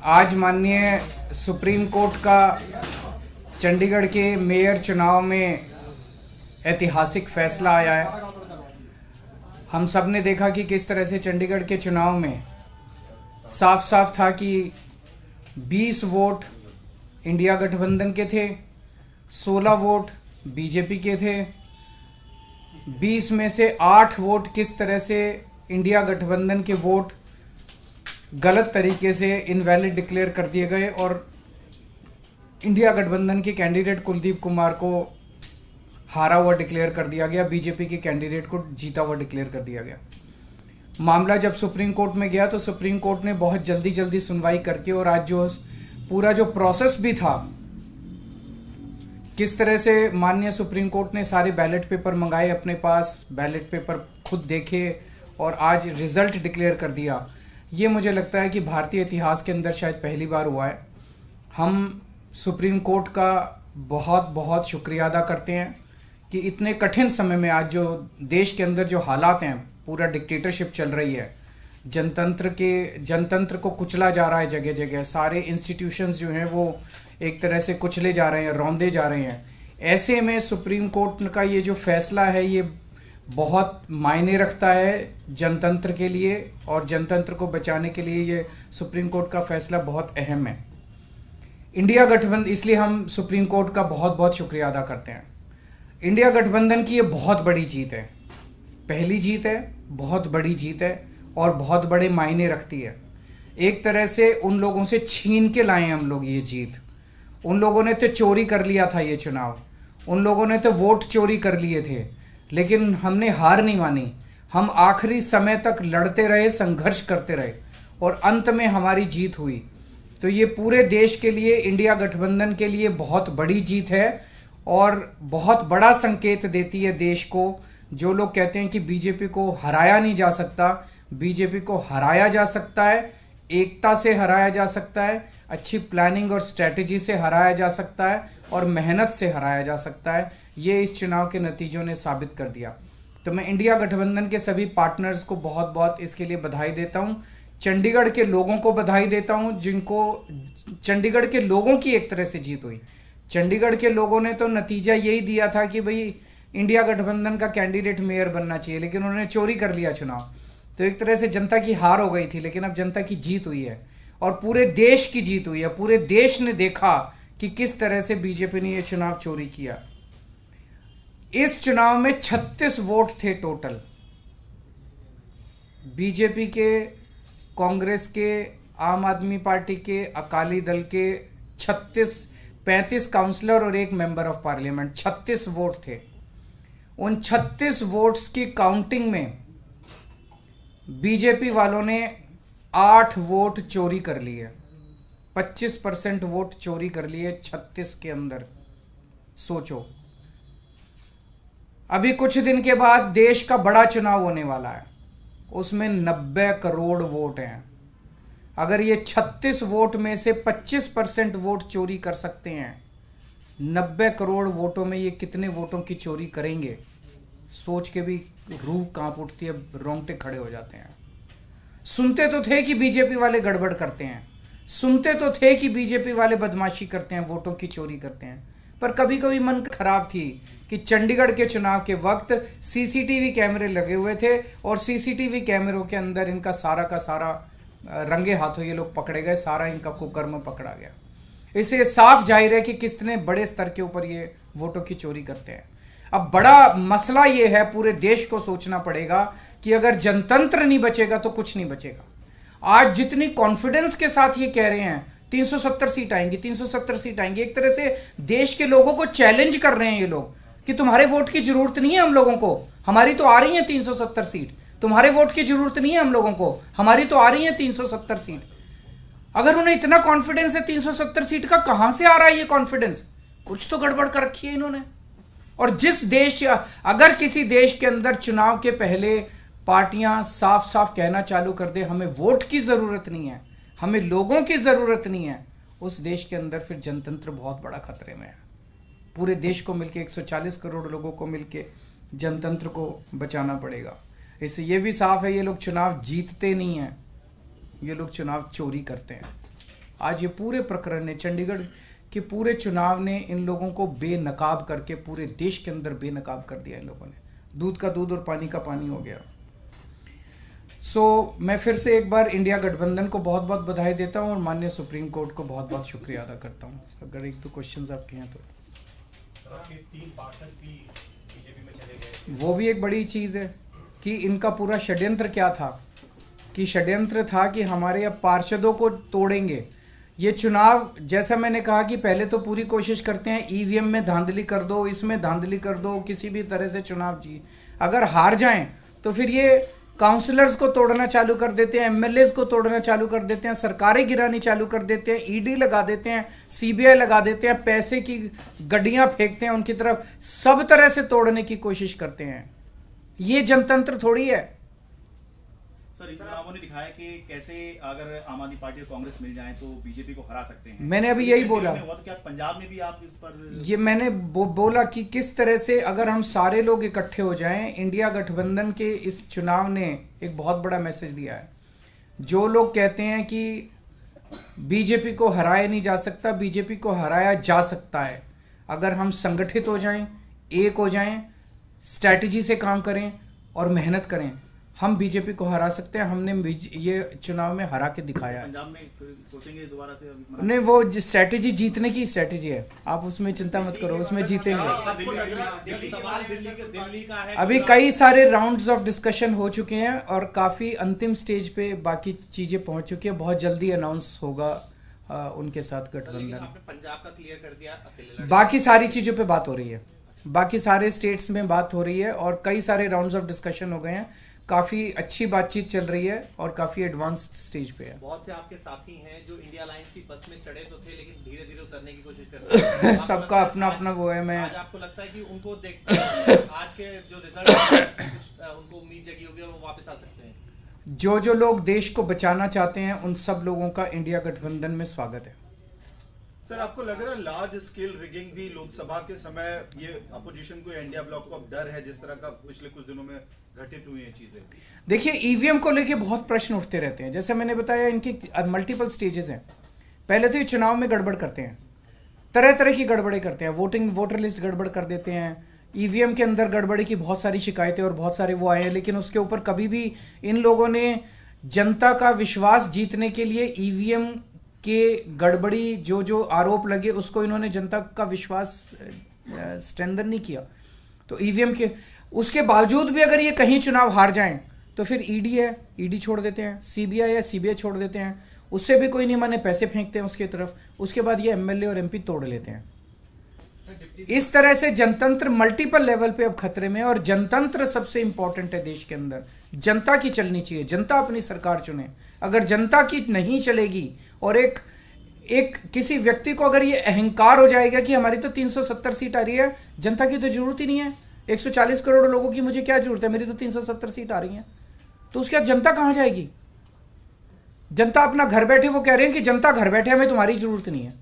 आज माननीय supreme court का चंडीगढ़ के मेयर चुनाव में ऐतिहासिक फैसला आया है। हम सब ने देखा कि किस तरह से चंडीगढ़ के चुनाव में साफ साफ था कि 20 वोट इंडिया गठबंधन के थे, 16 वोट बीजेपी के थे। 20 में से 8 वोट किस तरह से इंडिया गठबंधन के वोट गलत तरीके से इनवैलिड डिक्लेयर कर दिए गए और इंडिया गठबंधन के कैंडिडेट कुलदीप कुमार को हारा हुआ डिक्लेयर कर दिया गया, बीजेपी के कैंडिडेट को जीता हुआ डिक्लेयर कर दिया गया। मामला जब सुप्रीम कोर्ट में गया तो सुप्रीम कोर्ट ने बहुत जल्दी सुनवाई करके और आज जो पूरा जो प्रोसेस भी था, किस तरह से माननीय सुप्रीम कोर्ट ने सारे बैलेट पेपर मंगाए अपने पास, बैलेट पेपर खुद देखे और आज रिजल्ट डिक्लेयर कर दिया। ये मुझे लगता है कि भारतीय इतिहास के अंदर शायद पहली बार हुआ है। हम सुप्रीम कोर्ट का बहुत बहुत शुक्रिया अदा करते हैं कि इतने कठिन समय में आज जो देश के अंदर जो हालात हैं, पूरा डिक्टेटरशिप चल रही है, जनतंत्र को कुचला जा रहा है जगह जगह, सारे इंस्टीट्यूशंस जो हैं वो एक तरह से कुचले जा रहे हैं, रौंदे जा रहे हैं। ऐसे में सुप्रीम कोर्ट का ये जो फैसला है ये बहुत मायने रखता है जनतंत्र के लिए और जनतंत्र को बचाने के लिए ये सुप्रीम कोर्ट का फैसला बहुत अहम है। इंडिया गठबंधन, इसलिए हम सुप्रीम कोर्ट का बहुत बहुत शुक्रिया अदा करते हैं। इंडिया गठबंधन की ये बहुत बड़ी जीत है, पहली जीत है, बहुत बड़ी जीत है और बहुत बड़े मायने रखती है। एक तरह से उन लोगों से छीन के लाए हम लोग ये जीत। उन लोगों ने तो चोरी कर लिया था ये चुनाव, उन लोगों ने तो वोट चोरी कर लिए थे, लेकिन हमने हार नहीं मानी। हम आखिरी समय तक लड़ते रहे, संघर्ष करते रहे और अंत में हमारी जीत हुई। तो ये पूरे देश के लिए, इंडिया गठबंधन के लिए बहुत बड़ी जीत है और बहुत बड़ा संकेत देती है देश को। जो लोग कहते हैं कि बीजेपी को हराया नहीं जा सकता, बीजेपी को हराया जा सकता है, एकता से हराया जा सकता है, अच्छी प्लानिंग और स्ट्रेटेजी से हराया जा सकता है और मेहनत से हराया जा सकता है। ये इस चुनाव के नतीजों ने साबित कर दिया। तो मैं इंडिया गठबंधन के सभी पार्टनर्स को बहुत बहुत इसके लिए बधाई देता हूं। चंडीगढ़ के लोगों को बधाई देता हूं, जिनको चंडीगढ़ के लोगों की एक तरह से जीत हुई। चंडीगढ़ के लोगों ने तो नतीजा यही दिया था कि भाई इंडिया गठबंधन का कैंडिडेट मेयर बनना चाहिए, लेकिन उन्होंने चोरी कर लिया चुनाव। तो एक तरह से जनता की हार हो गई थी, लेकिन अब जनता की जीत हुई है और पूरे देश की जीत हुई है। पूरे देश ने देखा कि किस तरह से बीजेपी ने यह चुनाव चोरी किया। इस चुनाव में 36 वोट थे टोटल, बीजेपी के, कांग्रेस के, आम आदमी पार्टी के, अकाली दल के 35 काउंसलर और 1 मेंबर ऑफ पार्लियामेंट, 36 वोट थे। उन 36 वोट्स की काउंटिंग में बीजेपी वालों ने 8 वोट चोरी कर लिए, 25% वोट चोरी कर लिए 36 के अंदर। सोचो, अभी कुछ दिन के बाद देश का बड़ा चुनाव होने वाला है, उसमें 90 करोड़ वोट हैं। अगर ये 36 वोट में से 25% वोट चोरी कर सकते हैं, 90 करोड़ वोटों में ये कितने वोटों की चोरी करेंगे, सोच के भी रूह कांप उठती है, रोंगटे खड़े हो जाते हैं। सुनते तो थे कि बीजेपी वाले गड़बड़ करते हैं, सुनते तो थे कि बीजेपी वाले बदमाशी करते हैं, वोटों की चोरी करते हैं, पर कभी कभी मन खराब थी कि चंडीगढ़ के चुनाव के वक्त सीसीटीवी कैमरे लगे हुए थे और सीसीटीवी कैमरों के अंदर इनका सारा का सारा रंगे हाथों ये लोग पकड़े गए, सारा इनका कुकर्म पकड़ा गया। इससे साफ जाहिर है कि कितने बड़े स्तर के ऊपर ये वोटों की चोरी करते हैं। अब बड़ा मसला ये है, पूरे देश को सोचना पड़ेगा कि अगर जनतंत्र नहीं बचेगा तो कुछ नहीं बचेगा। आज जितनी कॉन्फिडेंस के साथ ये कह रहे हैं 370 सीट आएंगी, 370 सीट आएंगी, एक तरह से देश के लोगों को चैलेंज कर रहे हैं ये लोग कि तुम्हारे वोट की जरूरत नहीं है हम लोगों को, हमारी तो आ रही है 370 सीट। तुम्हारे वोट की जरूरत नहीं है हम लोगों को, हमारी तो आ रही है 370 सीट। अगर उन्हें इतना कॉन्फिडेंस है 370 सीट का, कहां से आ रहा है ये कॉन्फिडेंस? कुछ तो गड़बड़ कर रखी है इन्होंने। और जिस देश, अगर किसी देश के अंदर चुनाव के पहले पार्टियां साफ साफ कहना चालू कर दे हमें वोट की जरूरत नहीं है, हमें लोगों की जरूरत नहीं है, उस देश के अंदर फिर जनतंत्र बहुत बड़ा खतरे में है। पूरे देश को मिलके, 140 करोड़ लोगों को मिलके जनतंत्र को बचाना पड़ेगा। इससे ये भी साफ है ये लोग चुनाव जीतते नहीं हैं, ये लोग चुनाव चोरी करते हैं। आज ये पूरे प्रकरण ने, चंडीगढ़ के पूरे चुनाव ने इन लोगों को बेनकाब करके पूरे देश के अंदर बेनकाब कर दिया इन लोगों ने। दूध का दूध और पानी का पानी हो गया। मैं फिर से एक बार इंडिया गठबंधन को बहुत बहुत बधाई देता हूं और माननीय सुप्रीम कोर्ट को बहुत बहुत शुक्रिया अदा करता हूं। अगर एक दो क्वेश्चंस आपके हैं तो। 3 पार्षद भी बीजेपी में चले गए, वो भी एक बड़ी चीज़ है कि इनका पूरा षड्यंत्र क्या था, कि षड्यंत्र था कि हमारे अब पार्षदों को तोड़ेंगे। ये चुनाव, जैसा मैंने कहा कि पहले तो पूरी कोशिश करते हैं ईवीएम में धांधली कर दो, इसमें धांधली कर दो, किसी भी तरह से चुनाव जी, अगर हार जाएं तो फिर ये काउंसलर्स को तोड़ना चालू कर देते हैं, एमएलएस को तोड़ना चालू कर देते हैं, सरकारें गिरानी चालू कर देते हैं, ईडी लगा देते हैं, सीबीआई लगा देते हैं, पैसे की गड्डियां फेंकते हैं उनकी तरफ, सब तरह से तोड़ने की कोशिश करते हैं। ये जनतंत्र थोड़ी है। सर इस चुनावों ने दिखाया कि कैसे अगर आम आदमी पार्टी और कांग्रेस मिल जाए तो बीजेपी को हरा सकते हैं। मैंने अभी यही बोला। हुआ तो क्या पंजाब में भी आप इस पर? ये मैंने बोला कि किस तरह से अगर हम सारे लोग इकट्ठे हो जाएं, इंडिया गठबंधन के इस चुनाव ने एक बहुत बड़ा मैसेज दिया है। जो लोग कहते हैं कि बीजेपी को हराया नहीं जा सकता, बीजेपी को हराया जा सकता है अगर हम संगठित हो जाएं, एक हो जाएं, स्ट्रैटेजी से काम करें और मेहनत करें, हम बीजेपी को हरा सकते हैं। हमने ये चुनाव में हरा के दिखाया है। पंजाब में सोचेंगे दोबारा से? नहीं, वो स्ट्रैटेजी जीतने की स्ट्रैटेजी है, आप उसमें चिंता मत करो, उसमें जीतेंगे। अभी कई सारे राउंड्स ऑफ डिस्कशन हो चुके हैं और काफी अंतिम स्टेज पे बाकी चीजें पहुंच चुकी है। बहुत जल्दी अनाउंस होगा उनके साथ गठबंधन। पंजाब का क्लियर कर दिया, बाकी सारी चीजों पे बात हो रही है, बाकी सारे स्टेट्स में बात हो रही है और कई सारे राउंड्स ऑफ डिस्कशन हो गए हैं। काफी अच्छी बातचीत चल रही है और काफी एडवांस्ड स्टेज पे है। बहुत से आपके साथी हैं जो इंडिया अलायंस की बस में चढ़े तो थे लेकिन धीरे धीरे उतरने की कोशिश कर रहे हैं। सबका अपना अपना वो है। मैं आज आपको लगता है कि उनको देख आज के जो रिजल्ट उनको उम्मीद जगी होगी और वो वापस आ सकते हैं? जो लोग देश को बचाना चाहते हैं उन सब लोगों का इंडिया गठबंधन में स्वागत है। सर आपको लग रहा है लार्ज स्केल रिगिंग भी लोकसभा के समय ये अपोजिशन को, इंडिया ब्लॉक को अब डर है, जिस तरह का पिछले कुछ दिनों में घटित हुई हैं चीजें? देखिए, ईवीएम को लेके बहुत प्रश्न उठते रहते हैं। जैसे मैंने बताया, इनके मल्टीपल स्टेजेस हैं। पहले तो ये चुनाव में गड़बड़ करते हैं, तरह तरह की गड़बड़े करते हैं, वोटर लिस्ट गड़बड़ कर देते हैं, ईवीएम के अंदर गड़बड़ी की बहुत सारी शिकायतें और बहुत सारे वो आए हैं, लेकिन उसके ऊपर कभी भी इन लोगों ने जनता का विश्वास जीतने के लिए ईवीएम के गड़बड़ी जो आरोप लगे उसको इन्होंने जनता का विश्वास स्ट्रेंथन नहीं किया। तो ईवीएम के उसके बावजूद भी अगर ये कहीं चुनाव हार जाएं तो फिर ईडी है, ईडी छोड़ देते हैं, सीबीआई है, सीबीआई छोड़ देते हैं, उससे भी कोई नहीं माने पैसे फेंकते हैं उसकी तरफ, उसके बाद ये एमएलए और एमपी तोड़ लेते हैं। इस तरह से जनतंत्र मल्टीपल लेवल पे अब खतरे में है और जनतंत्र सबसे इंपॉर्टेंट है देश के अंदर। जनता की चलनी चाहिए, जनता अपनी सरकार चुने। अगर जनता की नहीं चलेगी और एक किसी व्यक्ति को अगर ये अहंकार हो जाएगा कि हमारी तो 370 सीट आ रही है, जनता की तो जरूरत ही नहीं है, 140 करोड़ लोगों की मुझे क्या जरूरत है, मेरी तो 370 सीट आ रही है, तो उसके बाद जनता कहां जाएगी? जनता अपना घर बैठे, वो कह रहे हैं कि जनता घर बैठे, हमें तुम्हारी जरूरत नहीं है।